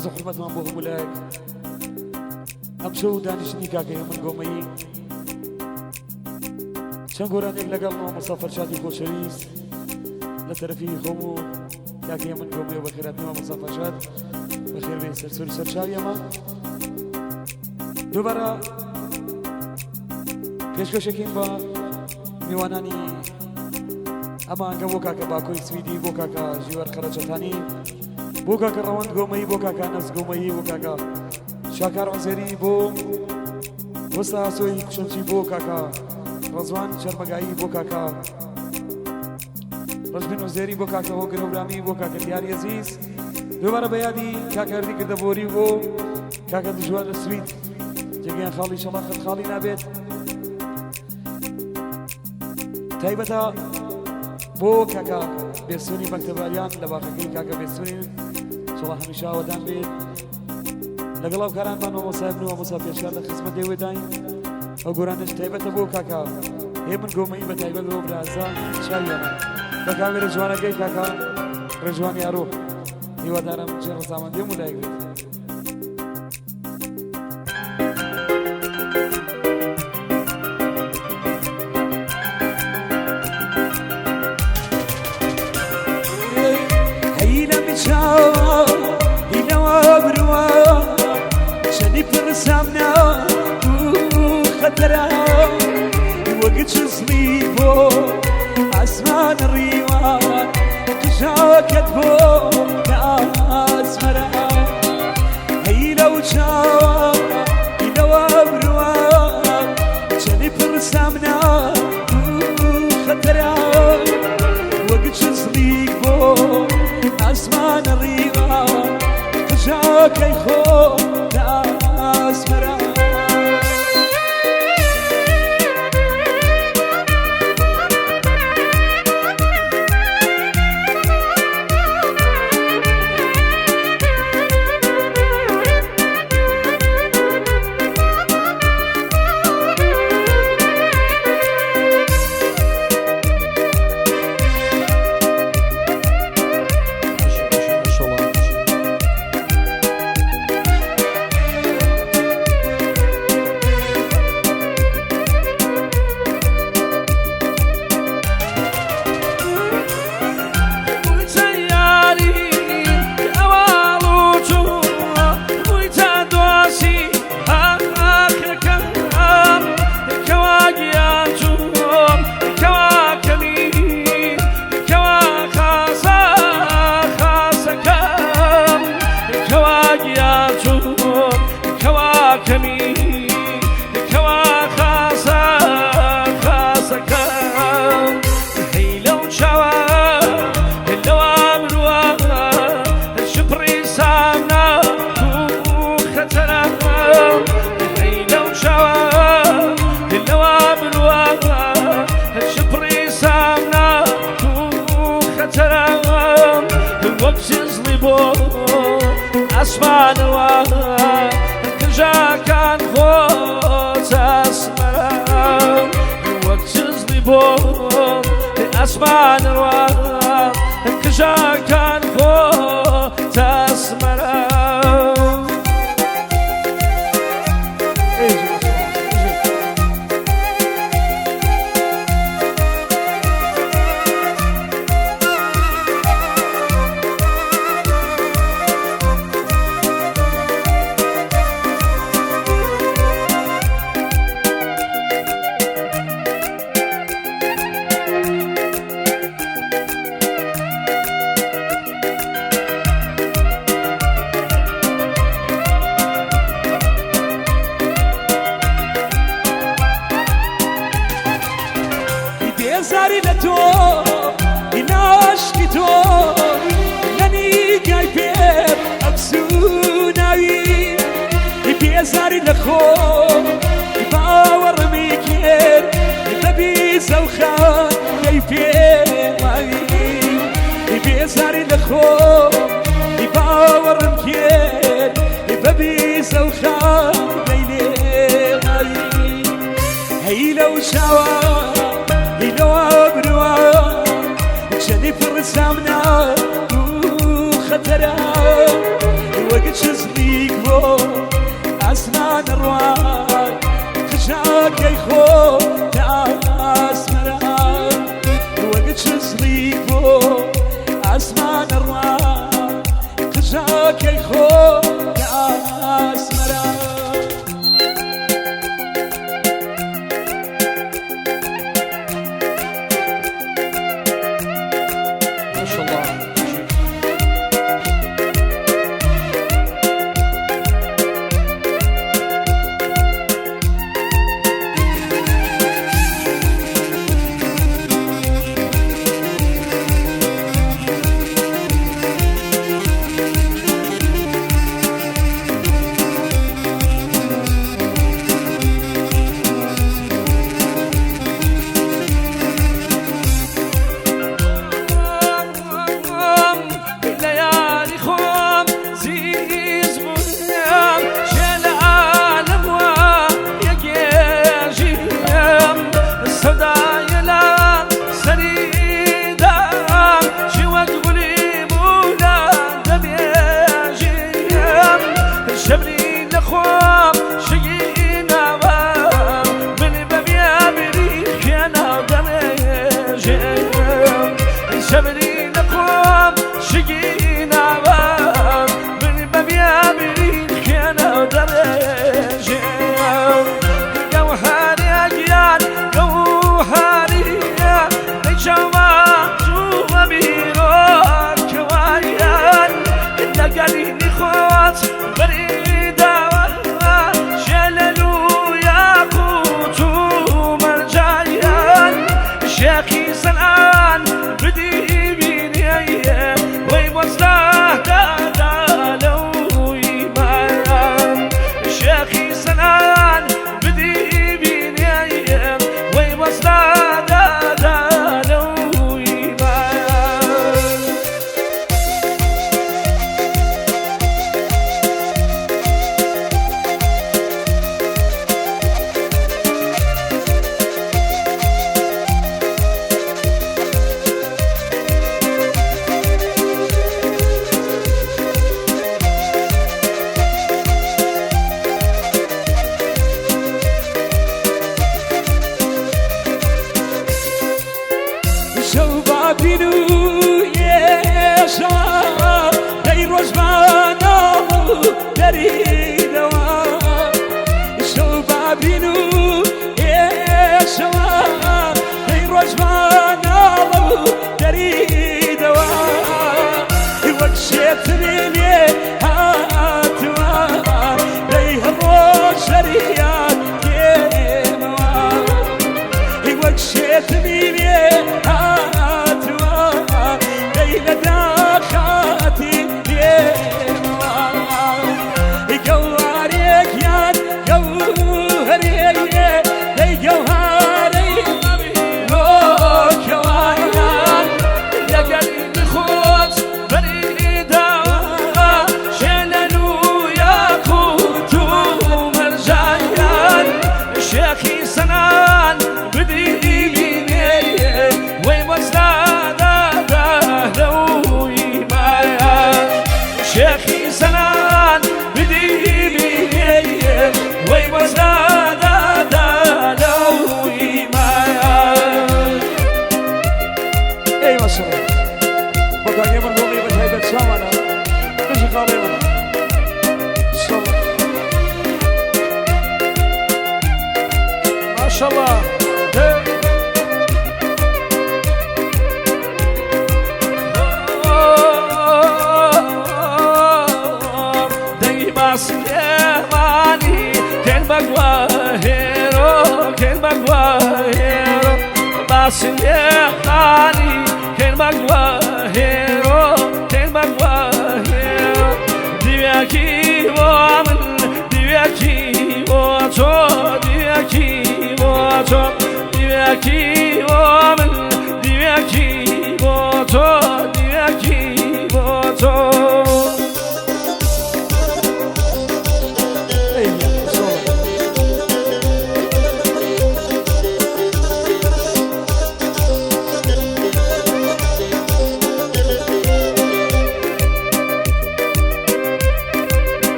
عرض حرمت من بوهم ولاك أمشو دانشني كاكي من قومي شنقورانيك لقلنا مصافر شادي خوشويز لطرفي خومو كاكي من قومي وبخيرات نوا مصافر شاد بخير بين سرسوري سرشاوي أما دوباره پێشکەشێکین بە میوانانی ئەمە ئەنگە بۆ کاکە باکۆی سویدی بۆ کاکە ژیوەر خەرەچەتانی بۆ کاکە ڕەوەند گۆمەیی بۆ کاکە نەس گۆمەیی بۆ کاکە شاکار عوزێری بۆ وەستا ئاسۆی کوشەمچی بۆ کاکە ڕەزوان شەرمەگایی بۆ کاکە ڕەشبین عوزێری بۆ کاکە هۆگر هەورامی بۆ کاکە دیاری عەزیز دووبارە بە یادی کاکە هەردی کردەبۆری بۆ کاکە دژوار لە سوید جێگەیان خاڵی شەڵاقت خاڵی نابێت تایبەتە بۆ کاکە بێسوونی مەکتەباریان لە باخەکەی کاکە بێسوونی شڵا هەمیشە ئاوەدان بێت لەگەڵ ئەو کارانمان مامۆسای بن و مامۆسا پێشکار لە خزمەت دێوێداین ئەو گۆرانش تایبەتە بۆ کاکە هێ من گۆمەی بە تایبەت بۆ برازان چاویانە بە کامێرە جوانەکەی کاکە ڕێژوانی ئارۆ هیوادارم چێ ڕەزامەندی و لایەک بێت وقت صليبو عسمان الريوان تشاكت بو ناس مرا هي لو شاوا لو ابروان شني فرسامنا خطرا وقت صليبو عسمان الريوان تشاكت بو ناس مرا أسمان الوان كجا كان خوت أسمران وقت زليبون أسمان الوان كجا كان خوت أسمران زاري لتو يناشكي تو لاني قايبير أبسوناوي يبي زاري لخو يباور ميكير يبي زوخان يبي يبي زاري لخو يباور ميكير يبي زوخان هي لو شاوا لو أبروان شني فرسامنا وخطرا وقت شزليك بو أسمان الرواي خشاك يخو تأسمرا وقت شزليك بو أسمان الرواي خشاك يخو تأسمرا ما شاء الله.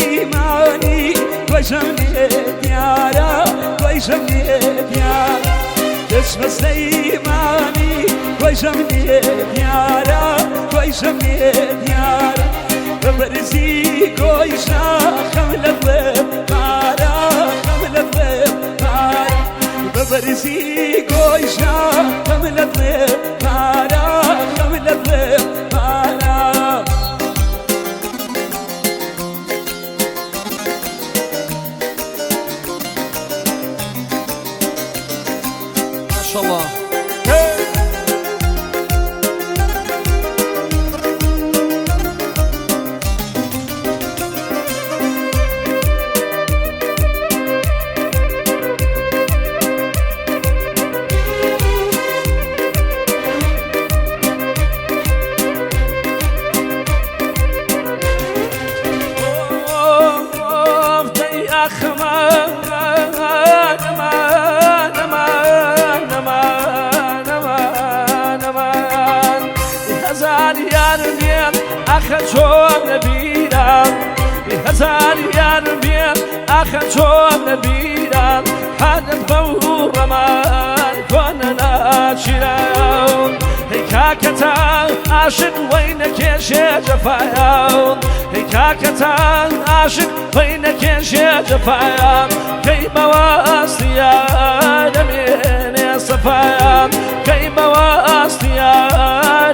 سليماني وجمني ديارا وجمني ديارا تشبه سليماني وجمني ديارا وجمني ديارا ببرزي قويشا خمل الضيب مارا خمل الضيب مارا ببرزي قويشا خمل الضيب مارا خمل الضيب مارا ما شاء الله. شون نبيران بهزار يار بيان آخر شون نبيران هذا الضوء رمان كوننا شيران هيكاكتا عاشق وينك يا شي جفايان هيكاكتا عاشق وينك يا شي جفايان كي مواسيا نمين يا صفايان كي مواسيا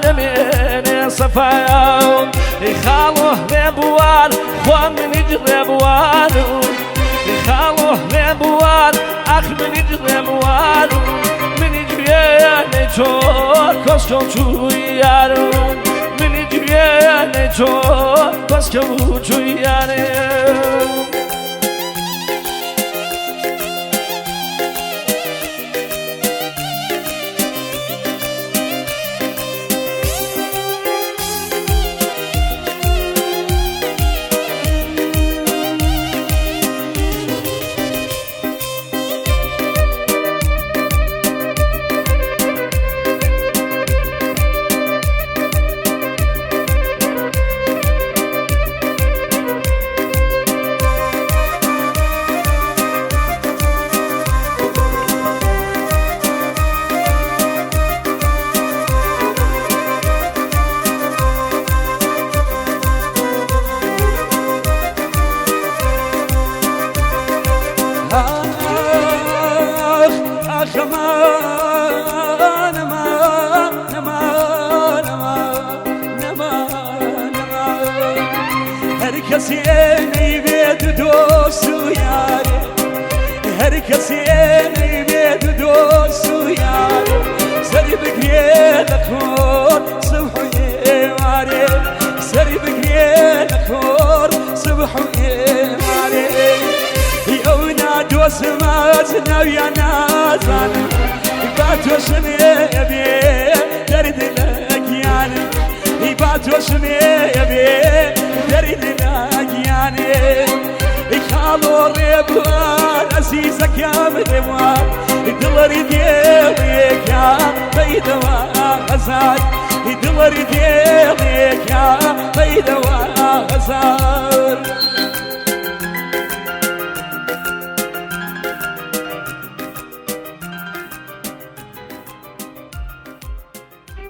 نمين صفايان يخالوه بابوان خوان من يجري بوانو يخالوه بابوان اخ من يجري بوانو من يجري نيتور كوسكو چويانو من يجري نيتور كوسكو چويانو کسی نیوید دوست یاره هر کسی نیوید دوست یاره سری بگیره لکور صبحی ماره سری بگیره لکور صبحی ماره یونا دوست ماز نویا نازن باتوش میبی درد لگیانه باتوش میبی درد خالو ريبوان عزيزك يا مدوان دلري ديالك يا بيدوان غزال دلري ديالك يا بيدوان غزال